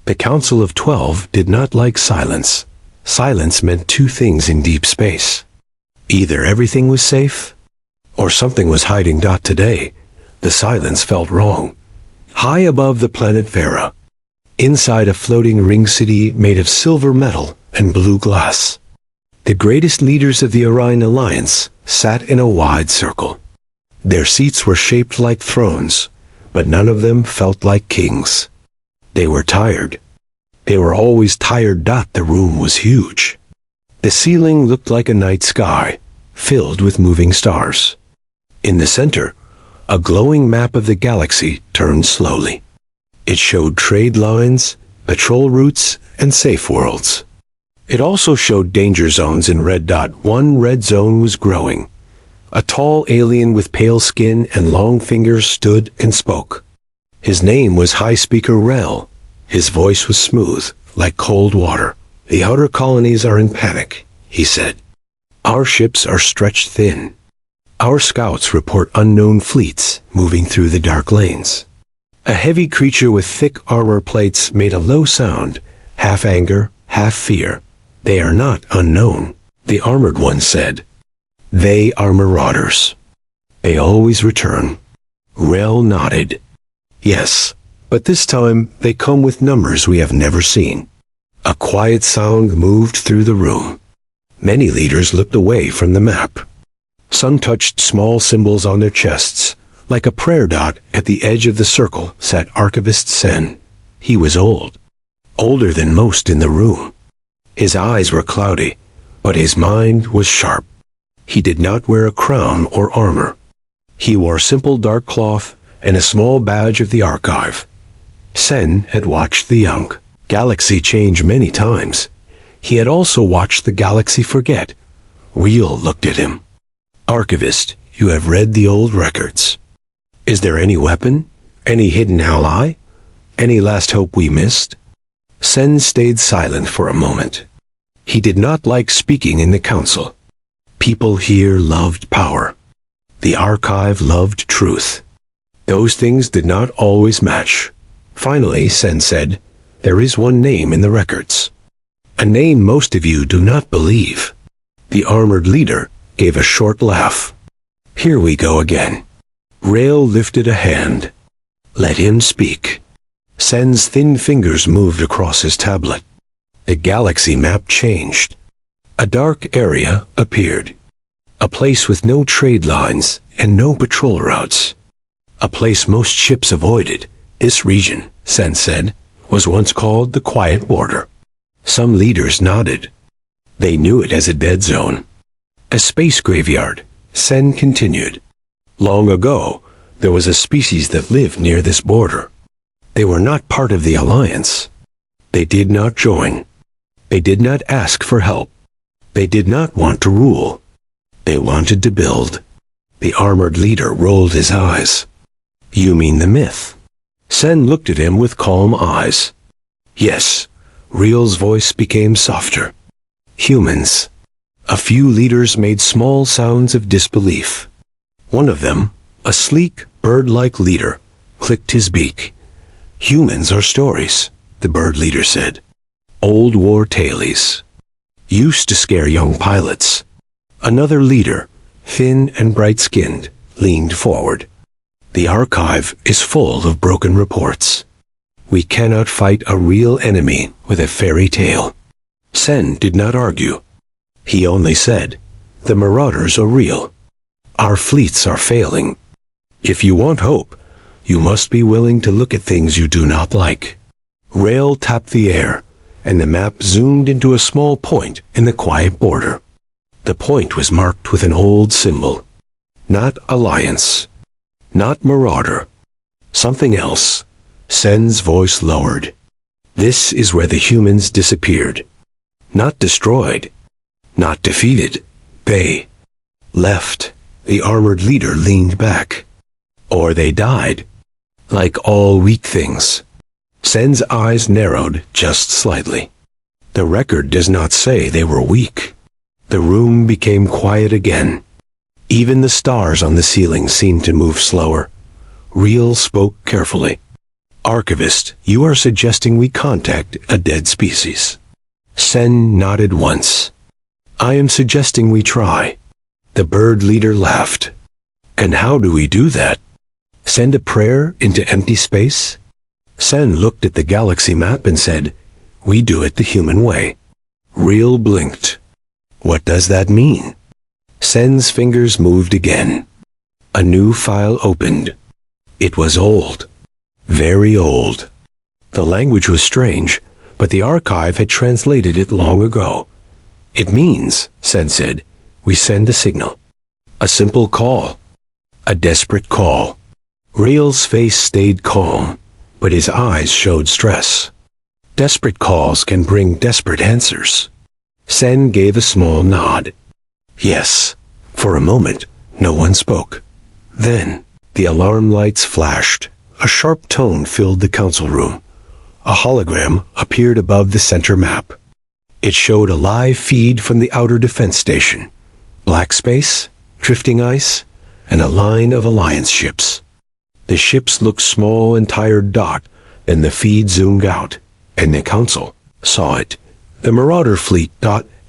The Council of 12 did not like silence. Silence meant two things in deep space. Either everything was safe, or something was hiding. Today, the silence felt wrong. High above the planet Vera, inside a floating ring city made of silver metal and blue glass, the greatest leaders of the Orion Alliance sat in a wide circle. Their seats were shaped like thrones, but none of them felt like kings. They were tired. They were always tired. The room was huge. The ceiling looked like a night sky, filled with moving stars. In the center, a glowing map of the galaxy turned slowly. It showed trade lines, patrol routes, and safe worlds. It also showed danger zones in red. One red zone was growing. A tall alien with pale skin and long fingers stood and spoke. His name was High Speaker Rel. His voice was smooth, like cold water. "The outer colonies are in panic," he said. "Our ships are stretched thin. Our scouts report unknown fleets moving through the dark lanes." A heavy creature with thick armor plates made a low sound, half anger, half fear. "They are not unknown," the armored one said. "They are marauders. They always return." Rel nodded. "Yes, but this time they come with numbers we have never seen." A quiet sound moved through the room. Many leaders looked away from the map. Some touched small symbols on their chests. Like a prayer. At the edge of the circle sat Archivist Sen. He was old. Older than most in the room. His eyes were cloudy, but his mind was sharp. He did not wear a crown or armor. He wore simple dark cloth and a small badge of the archive. Sen had watched the young galaxy change many times. He had also watched the galaxy forget. Reel looked at him. "Archivist, you have read the old records. Is there any weapon? Any hidden ally? Any last hope we missed?" Sen stayed silent for a moment. He did not like speaking in the council. People here loved power. The archive loved truth. Those things did not always match. Finally, Sen said, "There is one name in the records. A name most of you do not believe." The armored leader gave a short laugh. "Here we go again." Rail lifted a hand. "Let him speak." Sen's thin fingers moved across his tablet. The galaxy map changed. A dark area appeared. A place with no trade lines and no patrol routes. A place most ships avoided. "This region," Sen said, "was once called the Quiet Border." Some leaders nodded. They knew it as a dead zone. A space graveyard, Sen continued. Long ago, there was a species that lived near this border. They were not part of the Alliance. They did not join. They did not ask for help. They did not want to rule. They wanted to build. The armored leader rolled his eyes. "You mean the myth?" Sen looked at him with calm eyes. "Yes." Real's voice became softer. "Humans." A few leaders made small sounds of disbelief. One of them, a sleek, bird-like leader, clicked his beak. "Humans are stories," the bird leader said. "Old war tales. Used to scare young pilots." Another leader, thin and bright-skinned, leaned forward. "The archive is full of broken reports. We cannot fight a real enemy with a fairy tale." Sen did not argue. He only said, "The marauders are real. Our fleets are failing. If you want hope, you must be willing to look at things you do not like." Rail tapped the air, and the map zoomed into a small point in the quiet border. The point was marked with an old symbol. Not Alliance. Not Marauder. Something else. Sen's voice lowered. "This is where the humans disappeared. Not destroyed. Not defeated. They left." The armored leader leaned back. "Or they died. Like all weak things." Sen's eyes narrowed just slightly. "The record does not say they were weak." The room became quiet again. Even the stars on the ceiling seemed to move slower. Reel spoke carefully. Archivist, you are suggesting we contact a dead species. Sen nodded once. I am suggesting we try. The bird leader laughed. And how do we do that? Send a prayer into empty space? Sen looked at the galaxy map and said, we do it the human way. Real blinked. What does that mean? Sen's fingers moved again. A new file opened. It was old. Very old. The language was strange, but the archive had translated it long ago. It means, Sen said, we send a signal. A simple call. A desperate call. Rael's face stayed calm, but his eyes showed stress. Desperate calls can bring desperate answers. Sen gave a small nod. Yes. For a moment, no one spoke. Then, the alarm lights flashed. A sharp tone filled the council room. A hologram appeared above the center map. It showed a live feed from the outer defense station. Black space, drifting ice, and a line of Alliance ships. The ships looked small and tired. Then the feed zoomed out, and the council saw it. The Marauder fleet.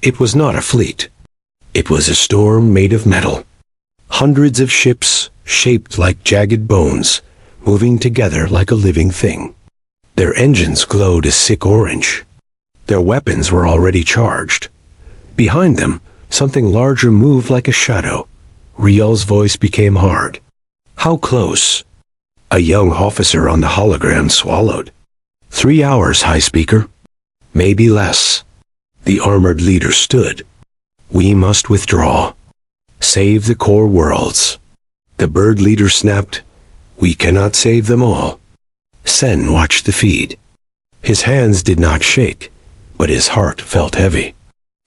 It was not a fleet. It was a storm made of metal. Hundreds of ships, shaped like jagged bones, moving together like a living thing. Their engines glowed a sick orange. Their weapons were already charged. Behind them, something larger moved like a shadow. Riel's voice became hard. How close? A young officer on the hologram swallowed. 3 hours, High Speaker. Maybe less. The armored leader stood. We must withdraw. Save the core worlds. The bird leader snapped. We cannot save them all. Sen watched the feed. His hands did not shake, but his heart felt heavy.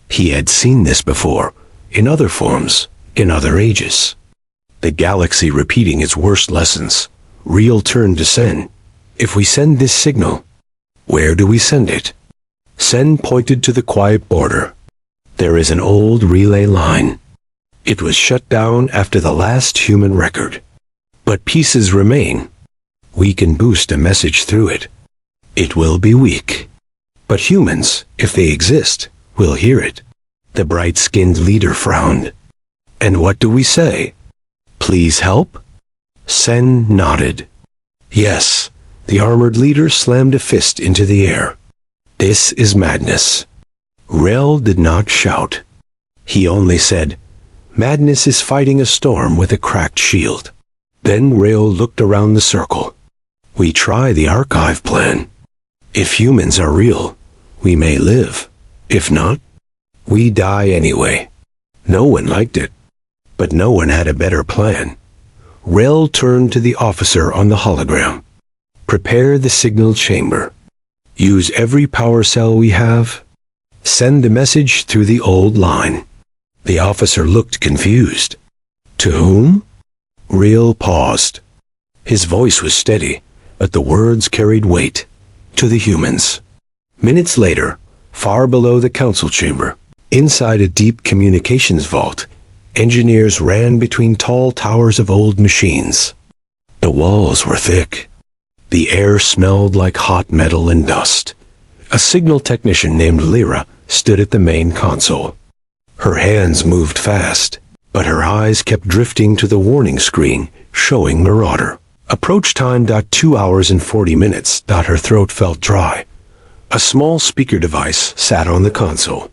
He had seen this before, in other forms, in other ages. The galaxy repeating its worst lessons. Riel turned to Sen. If we send this signal, where do we send it? Sen pointed to the quiet border. There is an old relay line. It was shut down after the last human record. But pieces remain. We can boost a message through it. It will be weak. But humans, if they exist, will hear it. The bright-skinned leader frowned. And what do we say? Please help? Sen nodded. Yes. The armored leader slammed a fist into the air. This is madness. Riel did not shout. He only said, madness is fighting a storm with a cracked shield. Then Riel looked around the circle. We try the archive plan. If humans are real, we may live. If not, we die anyway. No one liked it, but no one had a better plan. Riel turned to the officer on the hologram. Prepare the signal chamber. Use every power cell we have. Send the message through the old line. The officer looked confused. To whom? Riel paused. His voice was steady, but the words carried weight. To the humans. Minutes later, far below the council chamber, inside a deep communications vault, engineers ran between tall towers of old machines. The walls were thick. The air smelled like hot metal and dust. A signal technician named Lyra stood at the main console. Her hands moved fast, but her eyes kept drifting to the warning screen showing Marauder. Approach time. 2 hours and 40 minutes. Her throat felt dry. A small speaker device sat on the console.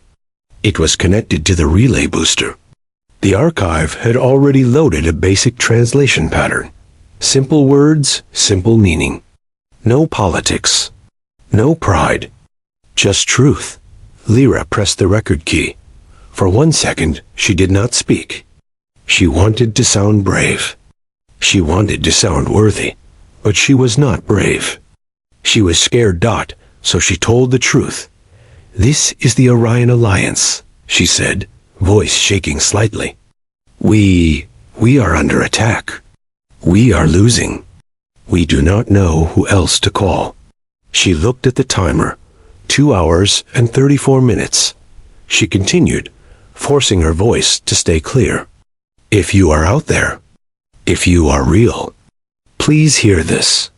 It was connected to the relay booster. The archive had already loaded a basic translation pattern. Simple words, simple meaning. No politics. No pride. Just truth. Lyra pressed the record key. For 1 second, she did not speak. She wanted to sound brave. She wanted to sound worthy, but she was not brave. She was scared. So she told the truth. This is the Orion Alliance, she said, voice shaking slightly. We are under attack. We are losing. We do not know who else to call. She looked at the timer. 2 hours and 34 minutes. She continued, forcing her voice to stay clear. If you are out there, if you are real, please hear this.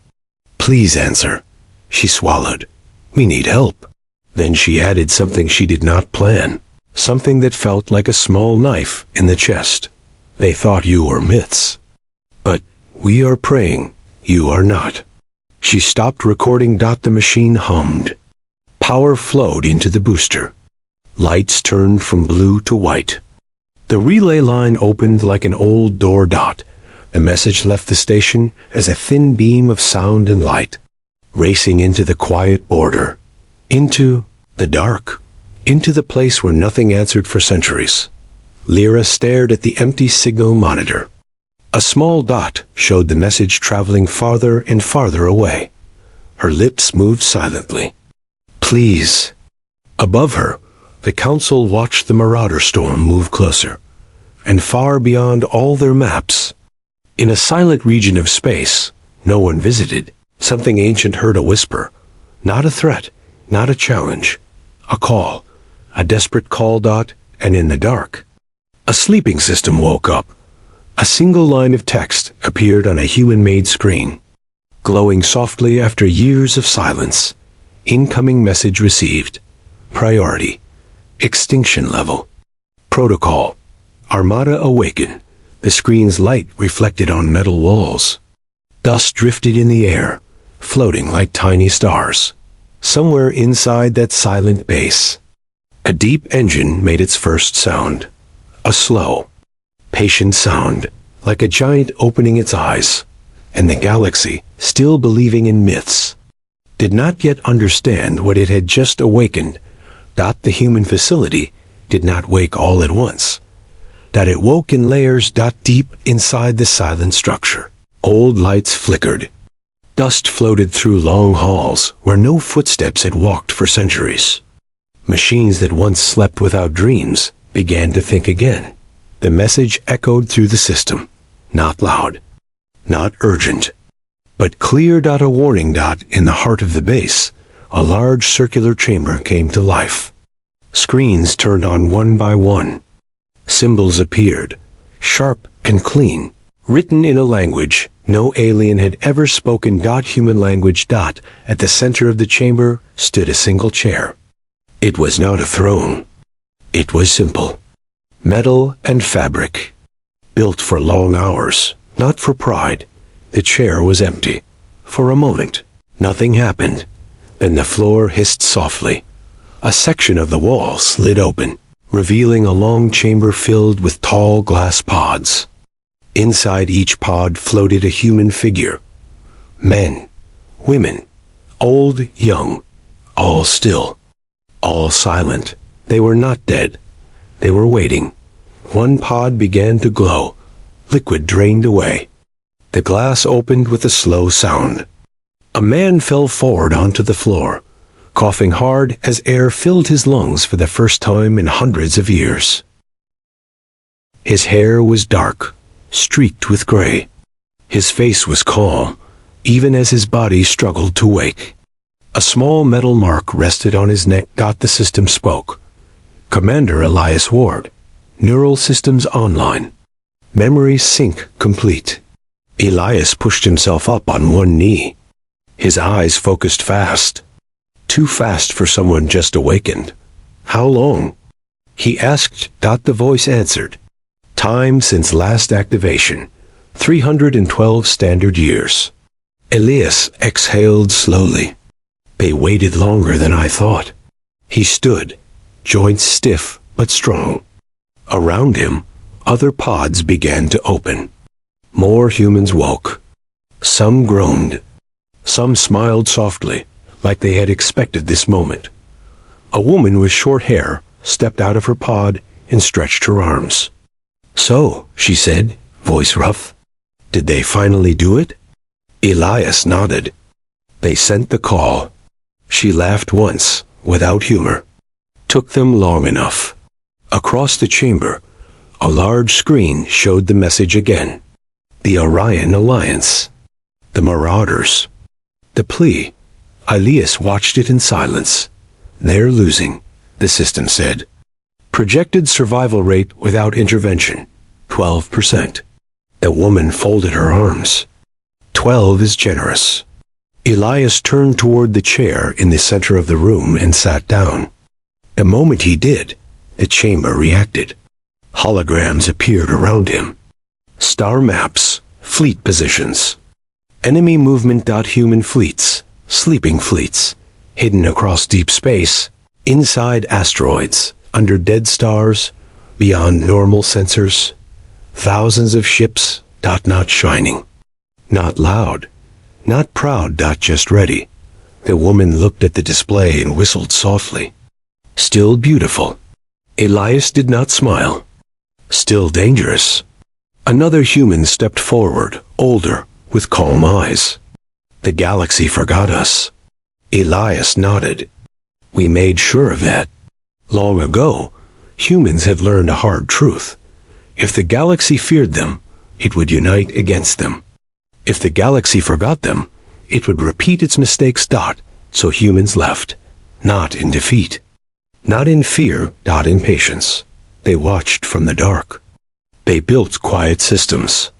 Please answer. She swallowed. We need help. Then she added something she did not plan. Something that felt like a small knife in the chest. They thought you were myths. But we are praying you are not. She stopped recording. The machine hummed. Power flowed into the booster. Lights turned from blue to white. The relay line opened like an old door. The message left the station as a thin beam of sound and light, racing into the quiet border, into the dark, into the place where nothing answered for centuries. Lyra stared at the empty signal monitor. A small dot showed the message traveling farther and farther away. Her lips moved silently. Please. Above her, the council watched the Marauder storm move closer, and far beyond all their maps. In a silent region of space no one visited, something ancient heard a whisper. Not a threat, not a challenge. A call. A desperate call. And in the dark, a sleeping system woke up. A single line of text appeared on a human-made screen, glowing softly after years of silence. Incoming message received. Priority. Extinction level. Protocol. Armada awaken. The screen's light reflected on metal walls. Dust drifted in the air, floating like tiny stars. Somewhere inside that silent base, a deep engine made its first sound. A slow, patient sound, like a giant opening its eyes. And the galaxy, still believing in myths, did not yet understand what it had just awakened. The human facility did not wake all at once. That it woke in layers. Deep inside the silent structure, old lights flickered. Dust floated through long halls where no footsteps had walked for centuries. Machines that once slept without dreams began to think again. The message echoed through the system. Not loud, not urgent, but clear. A warning. In the heart of the base, a large circular chamber came to life. Screens turned on one by one. Symbols appeared, sharp and clean, written in a language no alien had ever spoken. Human language. At the center of the chamber stood a single chair. It was not a throne. It was simple. Metal and fabric. Built for long hours, not for pride. The chair was empty. For a moment, nothing happened. Then the floor hissed softly. A section of the wall slid open, revealing a long chamber filled with tall glass pods. Inside each pod floated a human figure. Men, women, old, young, all still, all silent. They were not dead. They were waiting. One pod began to glow. Liquid drained away. The glass opened with a slow sound. A man fell forward onto the floor, coughing hard as air filled his lungs for the first time in hundreds of years. His hair was dark, streaked with gray. His face was calm, even as his body struggled to wake. A small metal mark rested on his neck. The system spoke. Commander Elias Ward. Neural systems online. Memory sync complete. Elias pushed himself up on one knee. His eyes focused fast. Too fast for someone just awakened. How long? He asked. The voice answered. Time since last activation. 312 standard years. Elias exhaled slowly. They waited longer than I thought. He stood, joints stiff but strong. Around him, other pods began to open. More humans woke. Some groaned. Some smiled softly, like they had expected this moment. A woman with short hair stepped out of her pod and stretched her arms. So, she said, voice rough, did they finally do it? Elias nodded. They sent the call. She laughed once, without humor. Took them long enough. Across the chamber, a large screen showed the message again. The Orion Alliance. The Marauders. The plea. Elias watched it in silence. They're losing, the system said. Projected survival rate without intervention, 12%. The woman folded her arms. 12 is generous. Elias turned toward the chair in the center of the room and sat down. The moment he did, the chamber reacted. Holograms appeared around him. Star maps, fleet positions. Enemy movement. Human fleets, sleeping fleets, hidden across deep space, inside asteroids, under dead stars, beyond normal sensors. Thousands of ships. Not shining. Not loud. Not proud. Just ready. The woman looked at the display and whistled softly. Still beautiful. Elias did not smile. Still dangerous. Another human stepped forward, older, with calm eyes. The galaxy forgot us. Elias nodded. We made sure of that. Long ago, humans had learned a hard truth. If the galaxy feared them, it would unite against them. If the galaxy forgot them, it would repeat its mistakes. So humans left, not in defeat. Not in fear. In patience. They watched from the dark. They built quiet systems.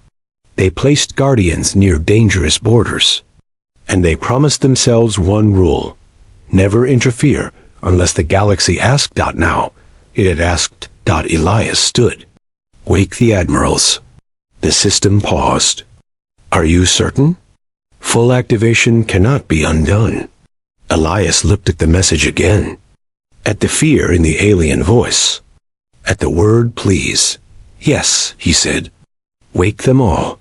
They placed guardians near dangerous borders. And they promised themselves one rule: never interfere unless the galaxy asked. Now, it had asked. Elias stood. Wake the admirals. The system paused. Are you certain? Full activation cannot be undone. Elias looked at the message again. At the fear in the alien voice. At the word please. Yes, he said. Wake them all.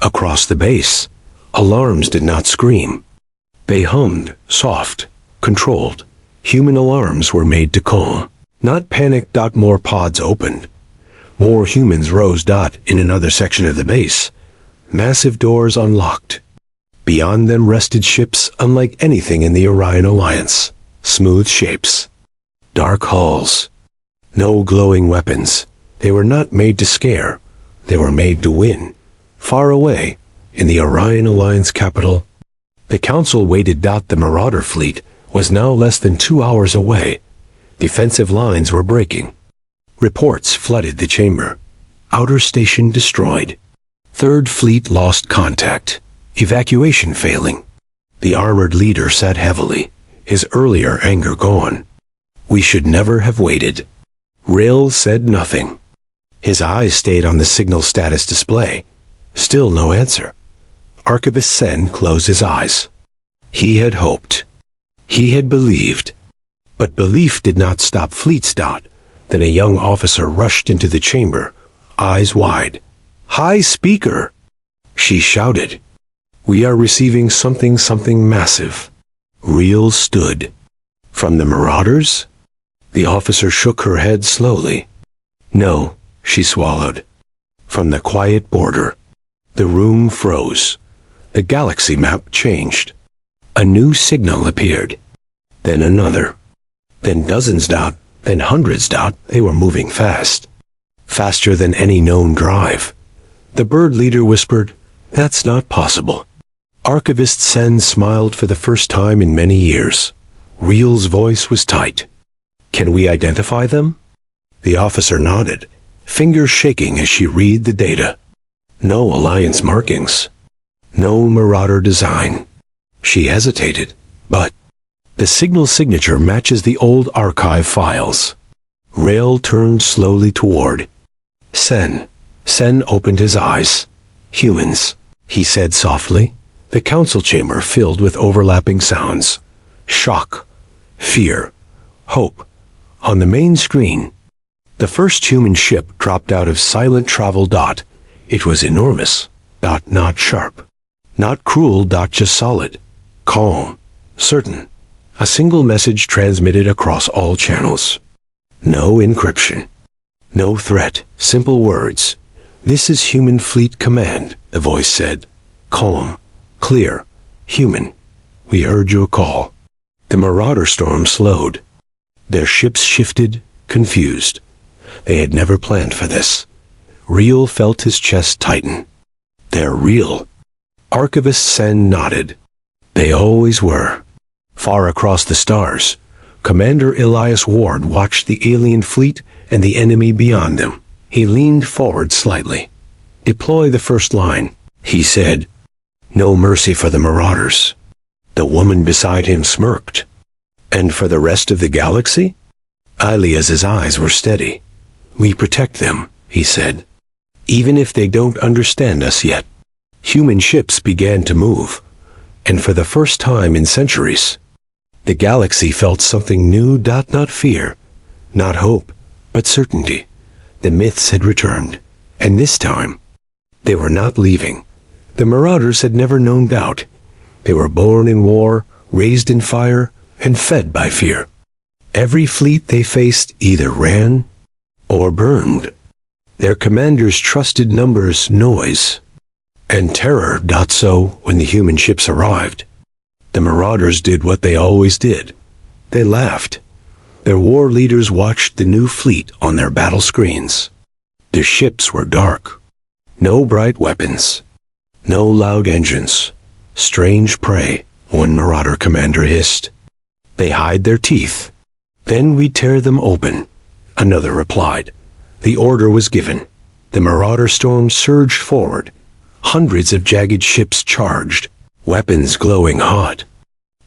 Across the base, alarms did not scream. They hummed, soft, controlled. Human alarms were made to calm. Not panic. More pods opened. More humans rose. In another section of the base, massive doors unlocked. Beyond them rested ships unlike anything in the Orion Alliance. Smooth shapes. Dark hulls. No glowing weapons. They were not made to scare. They were made to win. Far away, in the Orion Alliance capital, the Council waited. The Marauder fleet was now less than 2 hours away. Defensive lines were breaking. Reports flooded the chamber. Outer station destroyed. Third Fleet lost contact. Evacuation failing. The armored leader sat heavily, his earlier anger gone. We should never have waited. Rail said nothing. His eyes stayed on the signal status display. Still no answer. Archivist Sen closed his eyes. He had hoped. He had believed. But belief did not stop fleets. Then a young officer rushed into the chamber, eyes wide. High Speaker! She shouted. We are receiving something massive. Real stood. From the Marauders? The officer shook her head slowly. No, she swallowed. From the quiet border. The room froze. The galaxy map changed. A new signal appeared. Then another. Then dozens. Then hundreds. They were moving fast. Faster than any known drive. The bird leader whispered, That's not possible. Archivist Sen smiled for the first time in many years. Real's voice was tight. Can we identify them? The officer nodded, fingers shaking as she read the data. No Alliance markings. No Marauder design. She hesitated, but the signal signature matches the old archive files. Rail turned slowly toward Sen. Sen opened his eyes. Humans, he said softly. The council chamber filled with overlapping sounds. Shock, fear, hope. On the main screen, the first human ship dropped out of silent travel. It was enormous. Not sharp. Not cruel. Just solid. Calm. Certain. A single message transmitted across all channels. No encryption. No threat. Simple words. This is Human Fleet Command, the voice said. Calm. Clear. Human. We heard your call. The Marauder storm slowed. Their ships shifted, confused. They had never planned for this. Real felt his chest tighten. They're real. Archivist Sen nodded. They always were. Far across the stars, Commander Elias Ward watched the alien fleet and the enemy beyond them. He leaned forward slightly. Deploy the first line, he said. No mercy for the Marauders. The woman beside him smirked. And for the rest of the galaxy? Ilias's eyes were steady. We protect them, he said. Even if they don't understand us yet. Human ships began to move. And for the first time in centuries, the galaxy felt something new. Not fear, not hope, but certainty. The myths had returned. And this time, they were not leaving. The Marauders had never known doubt. They were born in war, raised in fire, and fed by fear. Every fleet they faced either ran or burned. Their commanders trusted numbers, noise, and terror. So, when the human ships arrived, the Marauders did what they always did. They laughed. Their war leaders watched the new fleet on their battle screens. The ships were dark. No bright weapons. No loud engines. Strange prey, one Marauder commander hissed. They hide their teeth. Then we tear them open, another replied. The order was given. The Marauder storm surged forward. Hundreds of jagged ships charged, weapons glowing hot.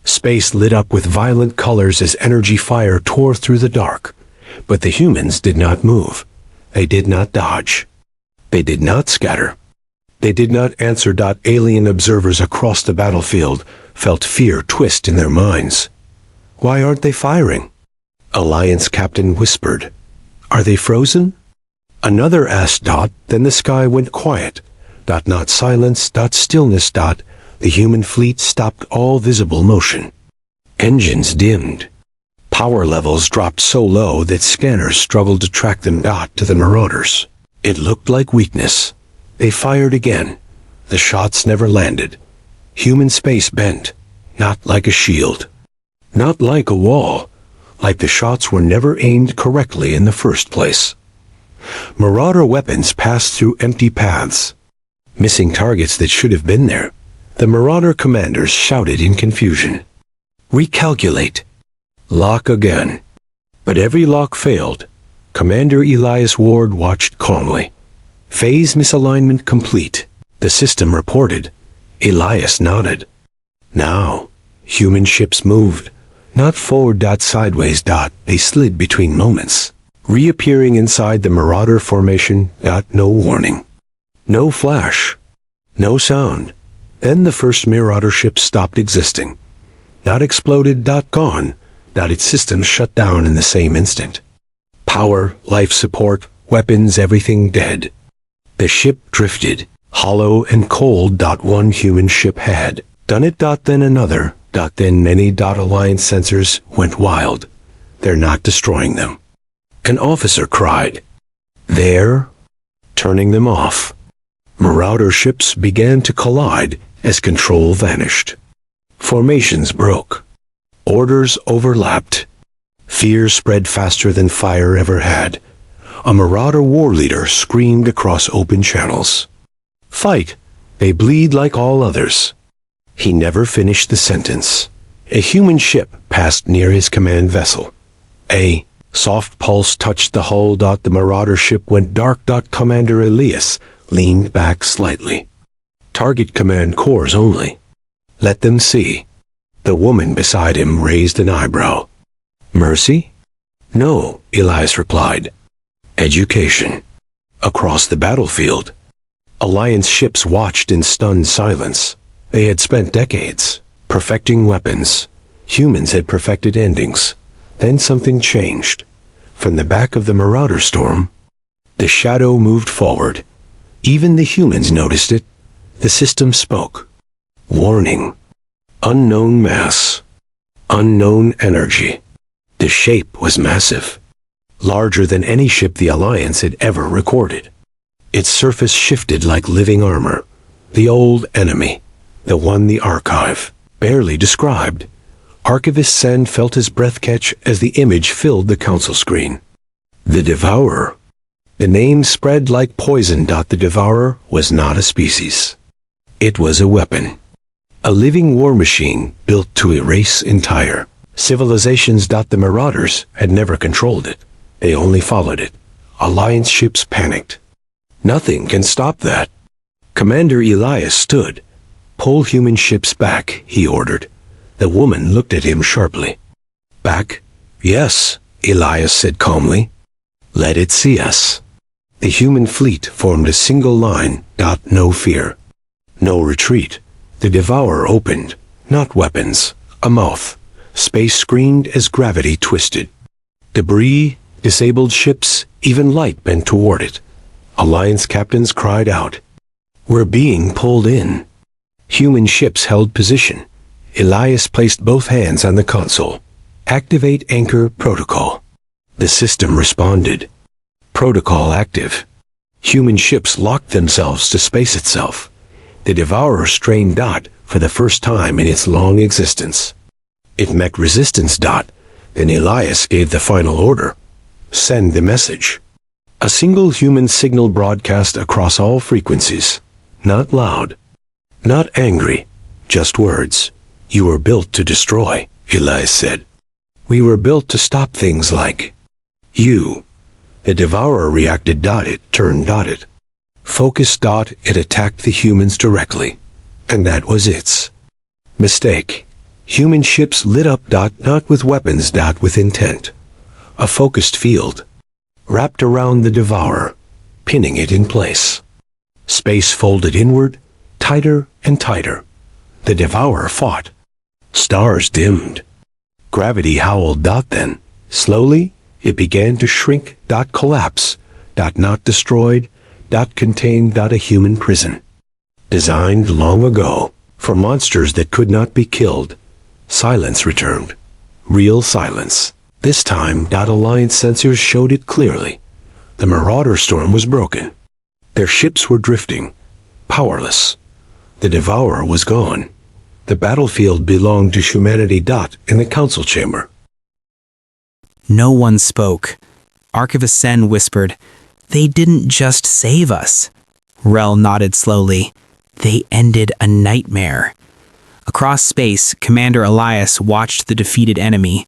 Space lit up with violent colors as energy fire tore through the dark. But the humans did not move. They did not dodge. They did not scatter. They did not answer. Alien observers across the battlefield felt fear twist in their minds. Why aren't they firing? Alliance captain whispered. Are they frozen? Another asked. Then the sky went quiet. Not silence. Stillness. The human fleet stopped all visible motion. Engines dimmed. Power levels dropped so low that scanners struggled to track them. To the Marauders, it looked like weakness. They fired again. The shots never landed. Human space bent, not like a shield. Not like a wall, like the shots were never aimed correctly in the first place. Marauder weapons passed through empty paths, missing targets that should have been there. The Marauder commanders shouted in confusion. Recalculate. Lock again. But every lock failed. Commander Elias Ward watched calmly. Phase misalignment complete, the system reported. Elias nodded. Now, human ships moved. Not forward. Sideways. They slid between moments, reappearing inside the Marauder formation. No warning. No flash. No sound. Then the first Marauder ship stopped existing. Not exploded. Gone. Its systems shut down in the same instant. Power, life support, weapons, everything dead. The ship drifted, hollow and cold. One human ship had done it. Then another. Then many. Alliance sensors went wild. They're not destroying them. An officer cried. They're turning them off. Marauder ships began to collide as control vanished. Formations broke. Orders overlapped. Fear spread faster than fire ever had. A Marauder war leader screamed across open channels. Fight! They bleed like all others. He never finished the sentence. A human ship passed near his command vessel. A soft pulse touched the hull. The Marauder ship went dark. Commander Elias leaned back slightly. Target command cores only. Let them see. The woman beside him raised an eyebrow. Mercy? No, Elias replied. Education. Across the battlefield, Alliance ships watched in stunned silence. They had spent decades perfecting weapons. Humans had perfected endings. Then something changed. From the back of the Marauder storm, the shadow moved forward. Even the humans noticed it. The system spoke. Warning. Unknown mass. Unknown energy. The shape was massive. Larger than any ship the Alliance had ever recorded. Its surface shifted like living armor. The old enemy. The one the archive barely described. Archivist Sen felt his breath catch as the image filled the console screen. The Devourer. The name spread like poison. The Devourer was not a species. It was a weapon. A living war machine built to erase entire civilizations. The Marauders had never controlled it. They only followed it. Alliance ships panicked. Nothing can stop that. Commander Elias stood. Pull human ships back, he ordered. The woman looked at him sharply. Back? Yes, Elias said calmly. Let it see us. The human fleet formed a single line. No fear. No retreat. The devourer opened, not weapons, a mouth. Space screamed as gravity twisted. Debris, disabled ships, even light bent toward it. Alliance captains cried out. We're being pulled in. Human ships held position. Elias placed both hands on the console. Activate anchor protocol. The system responded. Protocol active. Human ships locked themselves to space itself. The devourer strained for the first time in its long existence. It met resistance. Then Elias gave the final order. Send the message. A single human signal broadcast across all frequencies. Not loud. Not angry. Just words. You were built to destroy, Elias said. We were built to stop things like you. The devourer reacted. It turned. It focused. It attacked the humans directly. And that was its mistake. Human ships lit up. Not with weapons. With intent. A focused field. Wrapped around the devourer, pinning it in place. Space folded inward, tighter and tighter. The devourer fought. Stars dimmed. Gravity howled. Then, slowly, it began to shrink. Collapse. Not destroyed. Contained. A human prison. Designed long ago for monsters that could not be killed. Silence returned. Real silence. This time, Alliance sensors showed it clearly. The Marauder storm was broken. Their ships were drifting, powerless. The Devourer was gone. The battlefield belonged to humanity. In the council chamber. No one spoke. Archivist Sen whispered, "They didn't just save us." Rel nodded slowly. "They ended a nightmare." Across space, Commander Elias watched the defeated enemy.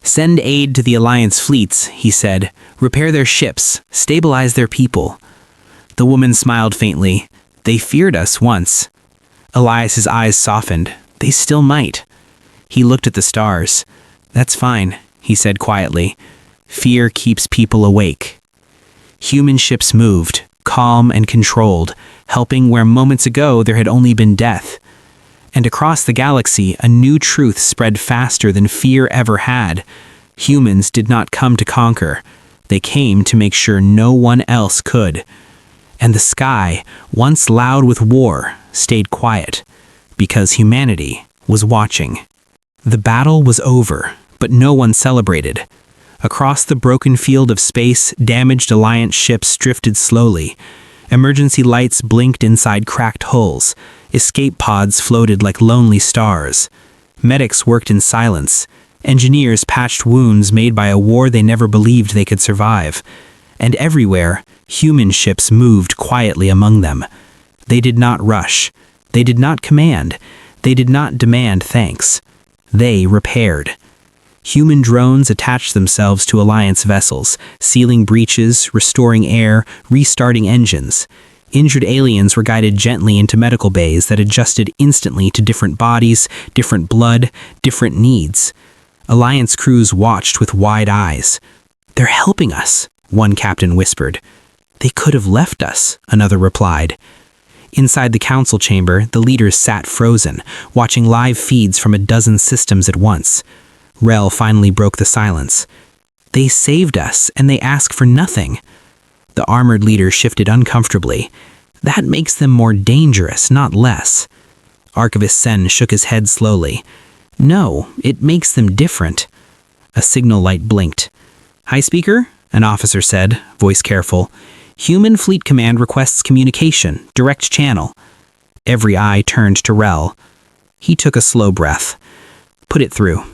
"Send aid to the Alliance fleets," he said. "Repair their ships, stabilize their people." The woman smiled faintly. "They feared us once." Elias's eyes softened. "They still might." He looked at the stars. "That's fine," he said quietly. "Fear keeps people awake." Human ships moved, calm and controlled, helping where moments ago there had only been death. And across the galaxy, a new truth spread faster than fear ever had. Humans did not come to conquer. They came to make sure no one else could. And the sky, once loud with war, stayed quiet, because humanity was watching. The battle was over, but no one celebrated. Across the broken field of space, damaged Alliance ships drifted slowly. Emergency lights blinked inside cracked hulls. Escape pods floated like lonely stars. Medics worked in silence. Engineers patched wounds made by a war they never believed they could survive. And everywhere, human ships moved quietly among them. They did not rush. They did not command. They did not demand thanks. They repaired. Human drones attached themselves to Alliance vessels, sealing breaches, restoring air, restarting engines. Injured aliens were guided gently into medical bays that adjusted instantly to different bodies, different blood, different needs. Alliance crews watched with wide eyes. "They're helping us," one captain whispered. "They could have left us," another replied. Inside the council chamber, the leaders sat frozen, watching live feeds from a dozen systems at once. Rel finally broke the silence. "They saved us, and they ask for nothing." The armored leader shifted uncomfortably. "That makes them more dangerous, not less." Archivist Sen shook his head slowly. "No, it makes them different." A signal light blinked. "High speaker?" an officer said, voice careful. "Human Fleet Command requests communication, direct channel." Every eye turned to Rel. He took a slow breath. "Put it through."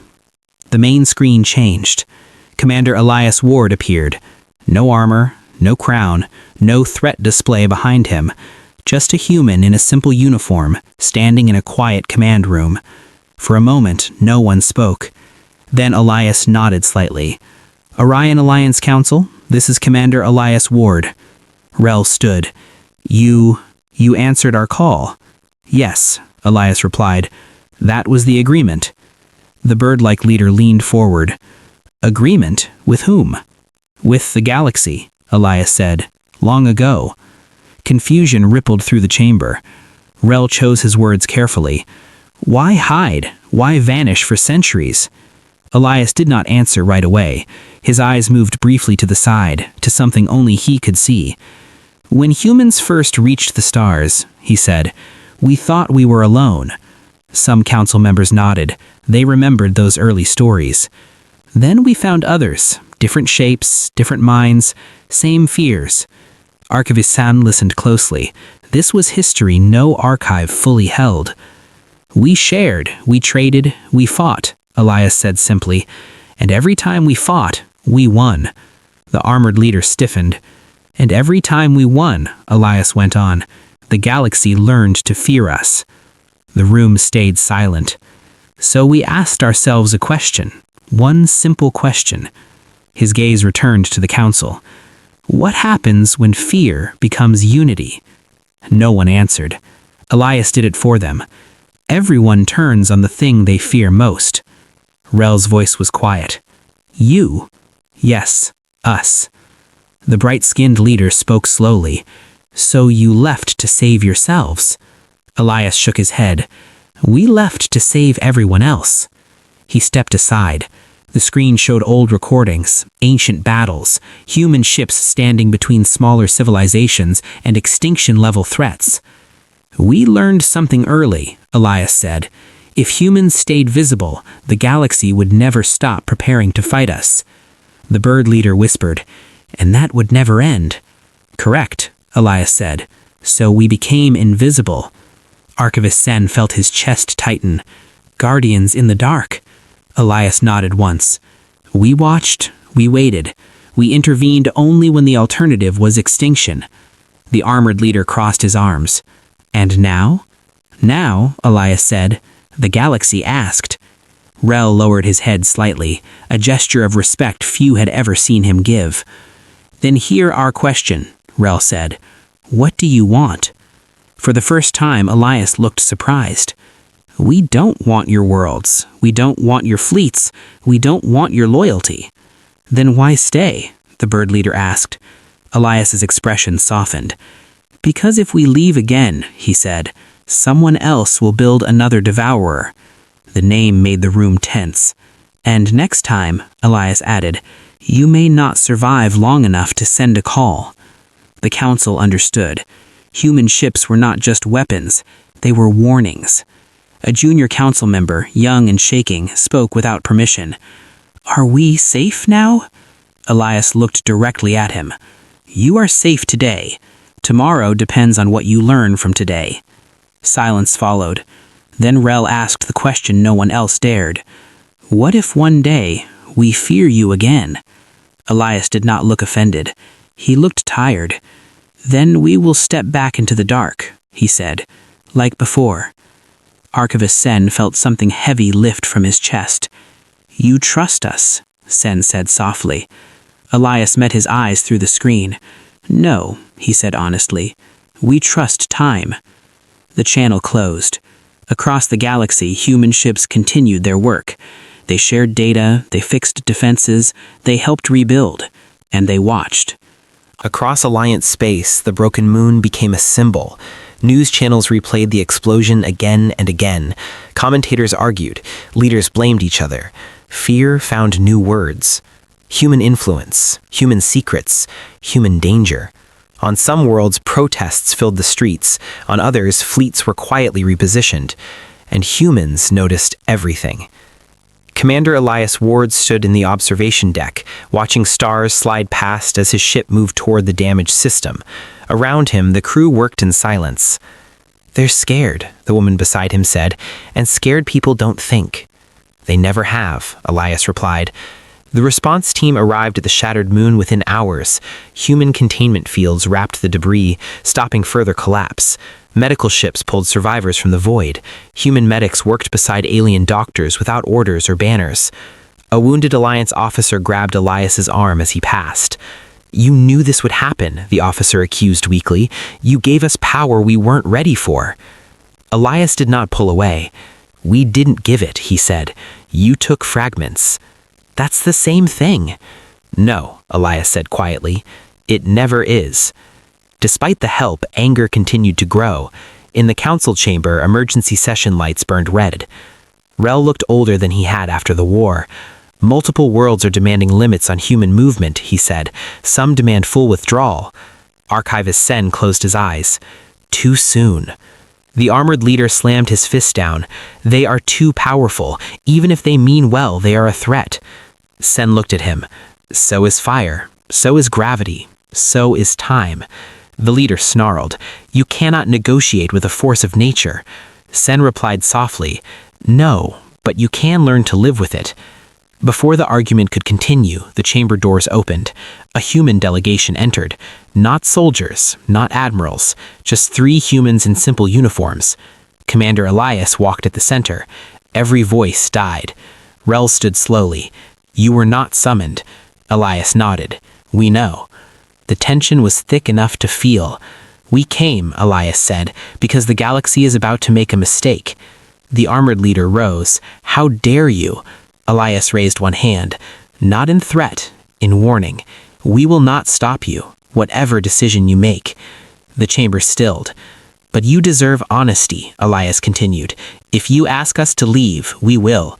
The main screen changed. Commander Elias Ward appeared. No armor, no crown, no threat display behind him. Just a human in a simple uniform, standing in a quiet command room. For a moment, no one spoke. Then Elias nodded slightly. "Orion Alliance Council, this is Commander Elias Ward." Rel stood. You answered our call." "Yes," Elias replied. That was the agreement. The bird-like leader leaned forward. Agreement? With whom? With the galaxy, Elias said. Long ago. Confusion rippled through the chamber. Rel chose his words carefully. Why hide? Why vanish for centuries? Elias did not answer right away. His eyes moved briefly to the side, to something only he could see. When humans first reached the stars, he said, we thought we were alone. Some council members nodded. They remembered those early stories. Then we found others, different shapes, different minds, same fears. Archivist San listened closely. This was history no archive fully held. We shared, we traded, we fought, Elias said simply. And every time we fought, we won. The armored leader stiffened. And every time we won, Elias went on, the galaxy learned to fear us. The room stayed silent. So we asked ourselves a question, one simple question. His gaze returned to the council. What happens when fear becomes unity? No one answered. Elias did it for them. Everyone turns on the thing they fear most. Rel's voice was quiet. You? Yes, us. The bright-skinned leader spoke slowly. So you left to save yourselves? Elias shook his head. We left to save everyone else. He stepped aside. The screen showed old recordings, ancient battles, human ships standing between smaller civilizations and extinction-level threats. We learned something early, Elias said. If humans stayed visible, the galaxy would never stop preparing to fight us. The bird leader whispered, and that would never end. Correct, Elias said. So we became invisible. Archivist Sen felt his chest tighten. Guardians in the dark. Elias nodded once. We watched, we waited. We intervened only when the alternative was extinction. The armored leader crossed his arms. And now? Now, Elias said, the galaxy asked. Rel lowered his head slightly, a gesture of respect few had ever seen him give. Then hear our question, Rel said. What do you want? For the first time, Elias looked surprised. We don't want your worlds. We don't want your fleets. We don't want your loyalty. Then why stay? The bird leader asked. Elias's expression softened. Because if we leave again, he said, someone else will build another devourer. The name made the room tense. And next time, Elias added, you may not survive long enough to send a call. The council understood. Human ships were not just weapons, they were warnings. A junior council member, young and shaking, spoke without permission. Are we safe now? Elias looked directly at him. You are safe today. Tomorrow depends on what you learn from today. Silence followed. Then Rel asked the question no one else dared. What if one day we fear you again? Elias did not look offended. He looked tired. Then we will step back into the dark, he said, like before. Archivist Sen felt something heavy lift from his chest. You trust us, Sen said softly. Elias met his eyes through the screen. No, he said honestly. We trust time. The channel closed. Across the galaxy, human ships continued their work. They shared data, they fixed defenses, they helped rebuild, and they watched. Across Alliance space, the broken moon became a symbol. News channels replayed the explosion again and again. Commentators argued. Leaders blamed each other. Fear found new words. Human influence, human secrets, human danger. On some worlds, protests filled the streets. On others, fleets were quietly repositioned. And humans noticed everything. Commander Elias Ward stood in the observation deck, watching stars slide past as his ship moved toward the damaged system. Around him, the crew worked in silence. They're scared, the woman beside him said, and scared people don't think. They never have, Elias replied. The response team arrived at the shattered moon within hours. Human containment fields wrapped the debris, stopping further collapse. Medical ships pulled survivors from the void. Human medics worked beside alien doctors without orders or banners. A wounded Alliance officer grabbed Elias's arm as he passed. You knew this would happen, the officer accused weakly. You gave us power we weren't ready for. Elias did not pull away. We didn't give it, he said. You took fragments. That's the same thing. No, Elias said quietly. It never is. Despite the help, anger continued to grow. In the council chamber, emergency session lights burned red. Rel looked older than he had after the war. Multiple worlds are demanding limits on human movement, he said. Some demand full withdrawal. Archivist Sen closed his eyes. Too soon. The armored leader slammed his fist down. They are too powerful. Even if they mean well, they are a threat. Sen looked at him. So is fire. So is gravity. So is time. The leader snarled. You cannot negotiate with a force of nature. Sen replied softly. No, but you can learn to live with it. Before the argument could continue, the chamber doors opened. A human delegation entered. Not soldiers, not admirals, just 3 humans in simple uniforms. Commander Elias walked at the center. Every voice died. Rel stood slowly. You were not summoned. Elias nodded. We know. The tension was thick enough to feel. We came, Elias said, because the galaxy is about to make a mistake. The armored leader rose. How dare you? Elias raised one hand. Not in threat, in warning. We will not stop you, whatever decision you make. The chamber stilled. But you deserve honesty, Elias continued. If you ask us to leave, we will.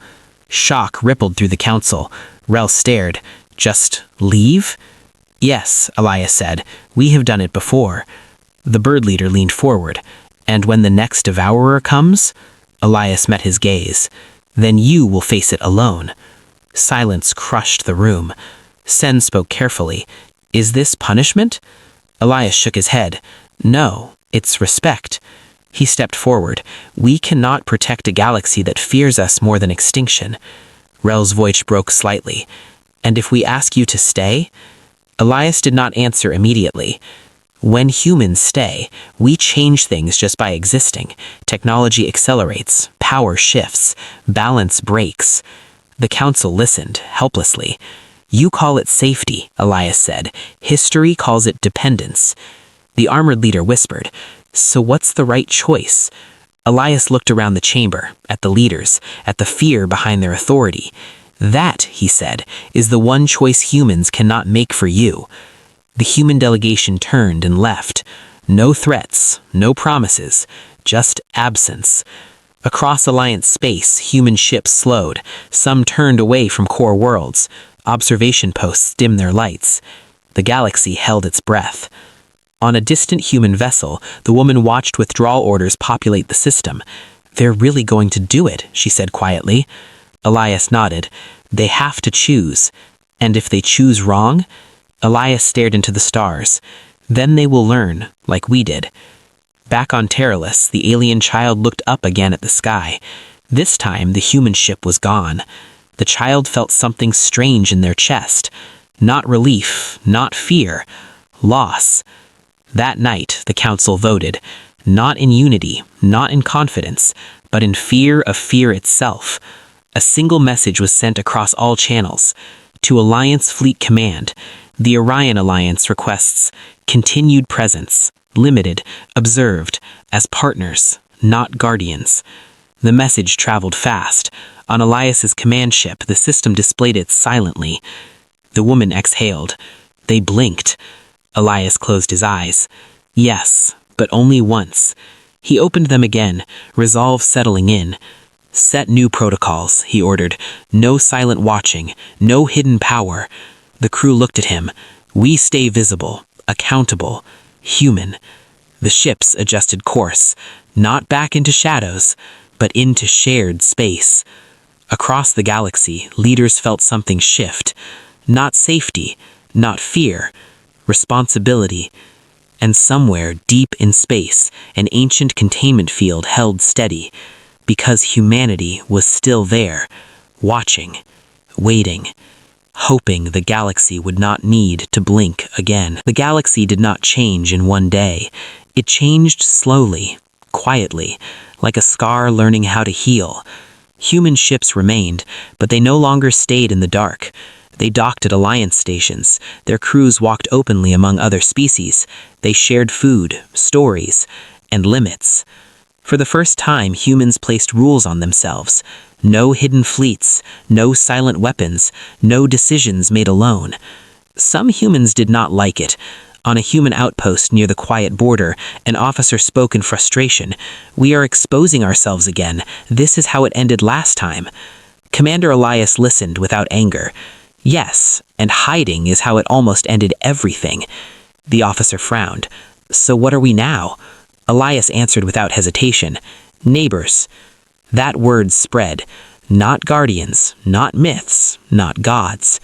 Shock rippled through the council. Rel stared. Just leave? Yes, Elias said. We have done it before. The bird leader leaned forward. And when the next devourer comes? Elias met his gaze. Then you will face it alone. Silence crushed the room. Sen spoke carefully. Is this punishment? Elias shook his head. No, it's respect. He stepped forward. We cannot protect a galaxy that fears us more than extinction. Rel's voice broke slightly. And if we ask you to stay? Elias did not answer immediately. When humans stay, we change things just by existing. Technology accelerates, power shifts, balance breaks. The council listened, helplessly. You call it safety, Elias said. History calls it dependence. The armored leader whispered, so what's the right choice? Elias looked around the chamber, at the leaders, at the fear behind their authority. That, he said, is the one choice humans cannot make for you. The human delegation turned and left. No threats, no promises, just absence. Across Alliance space, human ships slowed. Some turned away from core worlds. Observation posts dimmed their lights. The galaxy held its breath. On a distant human vessel, the woman watched withdrawal orders populate the system. They're really going to do it, she said quietly. Elias nodded. They have to choose. And if they choose wrong? Elias stared into the stars. Then they will learn, like we did. Back on Terralus, the alien child looked up again at the sky. This time, the human ship was gone. The child felt something strange in their chest. Not relief, not fear. Loss. That night, the council voted. Not in unity, not in confidence, but in fear of fear itself. A single message was sent across all channels. To Alliance Fleet Command, the Orion Alliance requests continued presence, limited, observed, as partners, not guardians. The message traveled fast. On Elias's command ship, the system displayed it silently. The woman exhaled. They blinked. Elias closed his eyes. Yes, but only once. He opened them again, resolve settling in. Set new protocols, he ordered. No silent watching, no hidden power. The crew looked at him. We stay visible, accountable, human. The ships adjusted course, not back into shadows, but into shared space. Across the galaxy, leaders felt something shift. Not safety, not fear, responsibility. And somewhere deep in space, an ancient containment field held steady, because humanity was still there, watching, waiting, hoping the galaxy would not need to blink again. The galaxy did not change in one day. It changed slowly, quietly, like a scar learning how to heal. Human ships remained, but they no longer stayed in the dark. They docked at Alliance stations. Their crews walked openly among other species. They shared food, stories, and limits. For the first time, humans placed rules on themselves. No hidden fleets, no silent weapons, no decisions made alone. Some humans did not like it. On a human outpost near the quiet border, an officer spoke in frustration. "We are exposing ourselves again. This is how it ended last time." Commander Elias listened without anger. "Yes, and hiding is how it almost ended everything." The officer frowned. "So what are we now?" Elias answered without hesitation. "Neighbors." That word spread. Not guardians, not myths, not gods.